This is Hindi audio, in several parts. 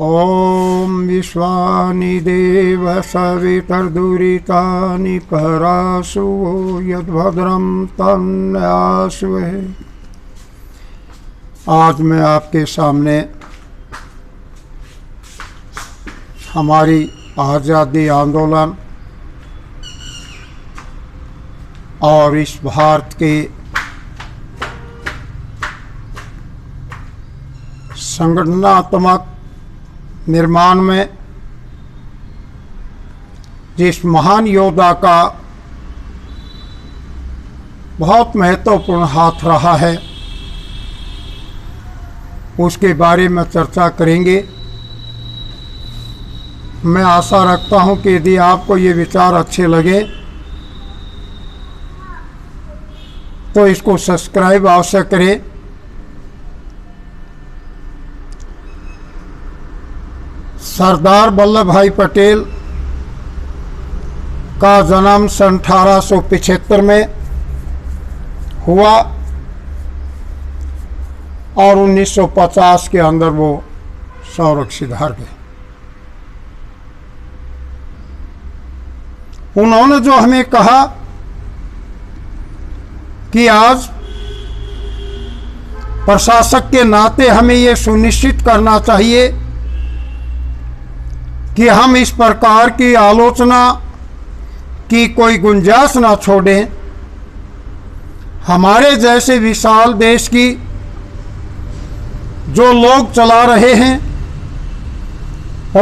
ओम विश्वानि देव सवितर्दुरितानि परासु यद्भद्रं तन्यासुहे। आज मैं आपके सामने हमारी आज़ादी आंदोलन और इस भारत के संगठनात्मक निर्माण में जिस महान योद्धा का बहुत महत्वपूर्ण हाथ रहा है उसके बारे में चर्चा करेंगे। मैं आशा रखता हूं कि यदि आपको ये विचार अच्छे लगे तो इसको सब्सक्राइब अवश्य करें। सरदार वल्लभ भाई पटेल का जन्म सन 1875 में हुआ और 1950 के अंदर वो संरक्षित हार गए। उन्होंने जो हमें कहा कि आज प्रशासक के नाते हमें ये सुनिश्चित करना चाहिए कि हम इस प्रकार की आलोचना की कोई गुंजाइश ना छोड़ें। हमारे जैसे विशाल देश की जो लोग चला रहे हैं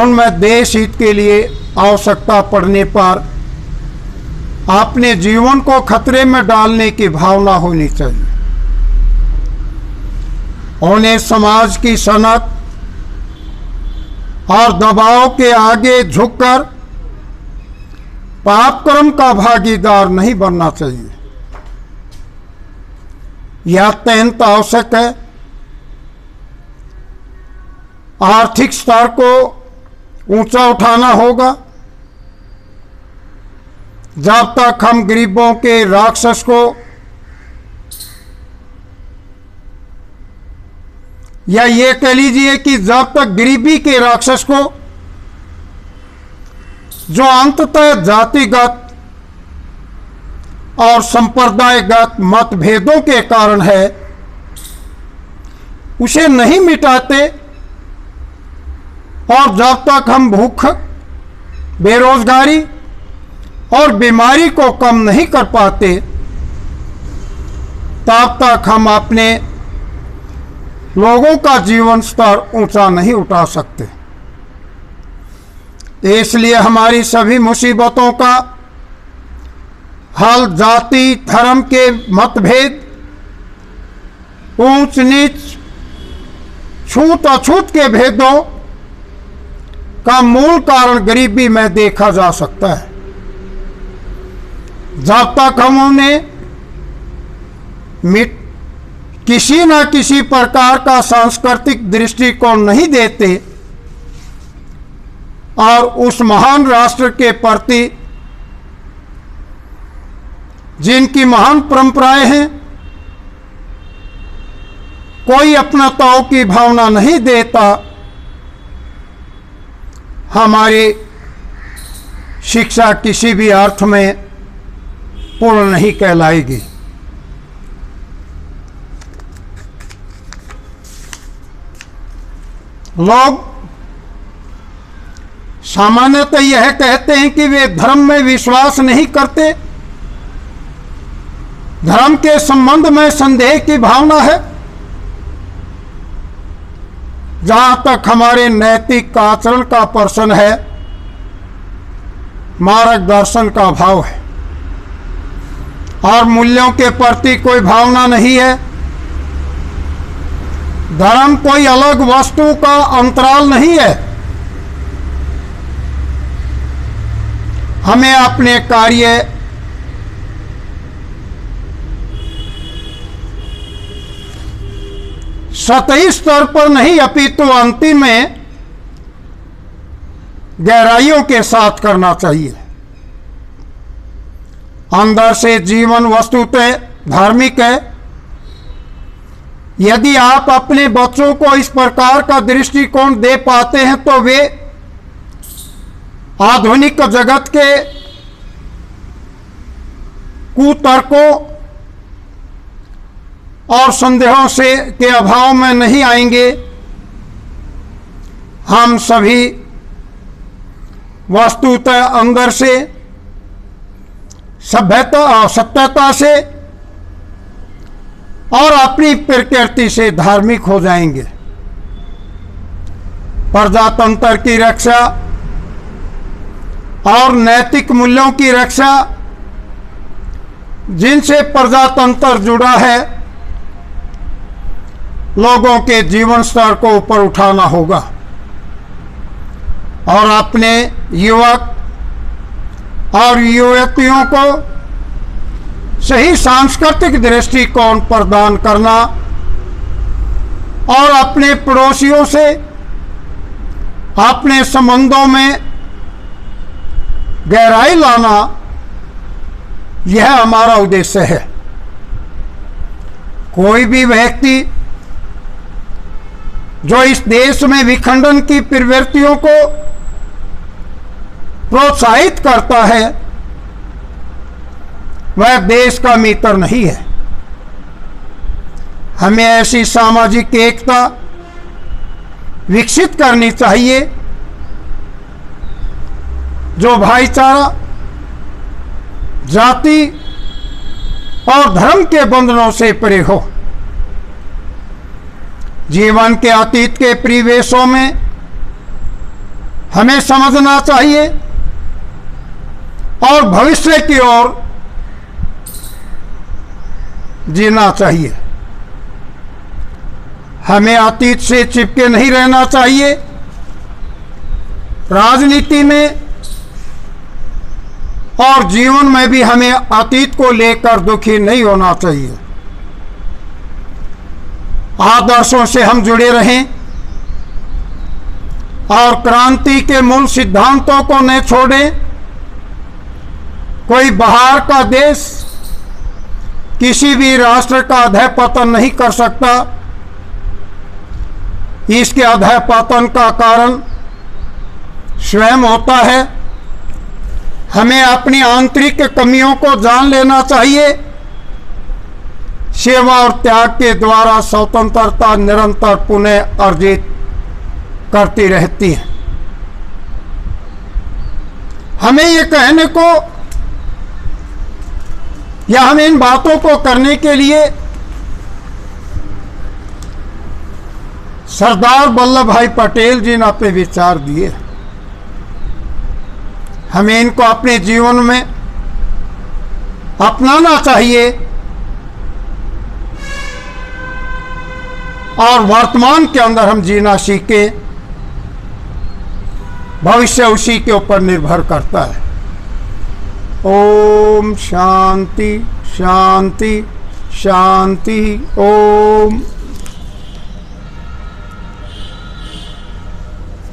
उनमें देश हित के लिए आवश्यकता पड़ने पर अपने जीवन को खतरे में डालने की भावना होनी चाहिए। उन्हें समाज की सनक और दबाव के आगे झुककर पाप कर्म का भागीदार नहीं बनना चाहिए। यह अत्यंत आवश्यक है। आर्थिक स्तर को ऊंचा उठाना होगा। जब तक हम गरीबों के राक्षस को या ये कह लीजिए कि जब तक गरीबी के राक्षस को जो अंततः जातिगत और संप्रदायगत मतभेदों के कारण है उसे नहीं मिटाते और जब तक हम भूख, बेरोजगारी और बीमारी को कम नहीं कर पाते तब तक हम अपने लोगों का जीवन स्तर ऊंचा नहीं उठा सकते। इसलिए हमारी सभी मुसीबतों का हल जाति धर्म के मतभेद, ऊंच नीच, छूत अछूत के भेदों का मूल कारण गरीबी में देखा जा सकता है। जब तक हम उन्हें किसी न किसी प्रकार का सांस्कृतिक दृष्टिकोण नहीं देते और उस महान राष्ट्र के प्रति जिनकी महान परंपराएं हैं कोई अपनाताओं की भावना नहीं देता, हमारी शिक्षा किसी भी अर्थ में पूर्ण नहीं कहलाएगी। लोग सामान्यतः यह कहते हैं कि वे धर्म में विश्वास नहीं करते, धर्म के संबंध में संदेह की भावना है। जहां तक हमारे नैतिक आचरण का प्रश्न है, मार्गदर्शन का अभाव है और मूल्यों के प्रति कोई भावना नहीं है। धर्म कोई अलग वस्तु का अंतराल नहीं है। हमें अपने कार्य सतही स्तर पर नहीं अपितु अंतिम में गहराइयों के साथ करना चाहिए। अंदर से जीवन वस्तुतः धार्मिक है, यदि आप अपने बच्चों को इस प्रकार का दृष्टिकोण दे पाते हैं तो वे आधुनिक जगत के कुतर्कों और संदेहों से के अभाव में नहीं आएंगे। हम सभी वस्तुतः अंदर से सभ्यता और सत्यता से और अपनी प्रकृति से धार्मिक हो जाएंगे। प्रजातंत्र की रक्षा और नैतिक मूल्यों की रक्षा जिनसे प्रजातंत्र जुड़ा है, लोगों के जीवन स्तर को ऊपर उठाना होगा और अपने युवक और युवतियों को सही सांस्कृतिक दृष्टिकोण प्रदान करना और अपने पड़ोसियों से अपने संबंधों में गहराई लाना, यह हमारा उद्देश्य है। कोई भी व्यक्ति जो इस देश में विखंडन की प्रवृत्तियों को प्रोत्साहित करता है, वह देश का मित्र नहीं है। हमें ऐसी सामाजिक एकता विकसित करनी चाहिए जो भाईचारा, जाति और धर्म के बंधनों से परे हो। जीवन के अतीत के परिवेशों में हमें समझना चाहिए और भविष्य की ओर जीना चाहिए। हमें अतीत से चिपके नहीं रहना चाहिए। राजनीति में और जीवन में भी हमें अतीत को लेकर दुखी नहीं होना चाहिए। आदर्शों से हम जुड़े रहें और क्रांति के मूल सिद्धांतों को न छोड़ें। कोई बाहर का देश किसी भी राष्ट्र का अधःपतन नहीं कर सकता। इसके अधःपतन का कारण स्वयं होता है। हमें अपनी आंतरिक कमियों को जान लेना चाहिए। सेवा और त्याग के द्वारा स्वतंत्रता निरंतर पुनः अर्जित करती रहती है। हमें ये कहने को या हमें इन बातों को करने के लिए सरदार वल्लभ भाई पटेल जी ने अपने विचार दिए। हमें इनको अपने जीवन में अपनाना चाहिए और वर्तमान के अंदर हम जीना सीखे। भविष्य उसी के ऊपर निर्भर करता है। ओम शांति शांति शांति। ओम।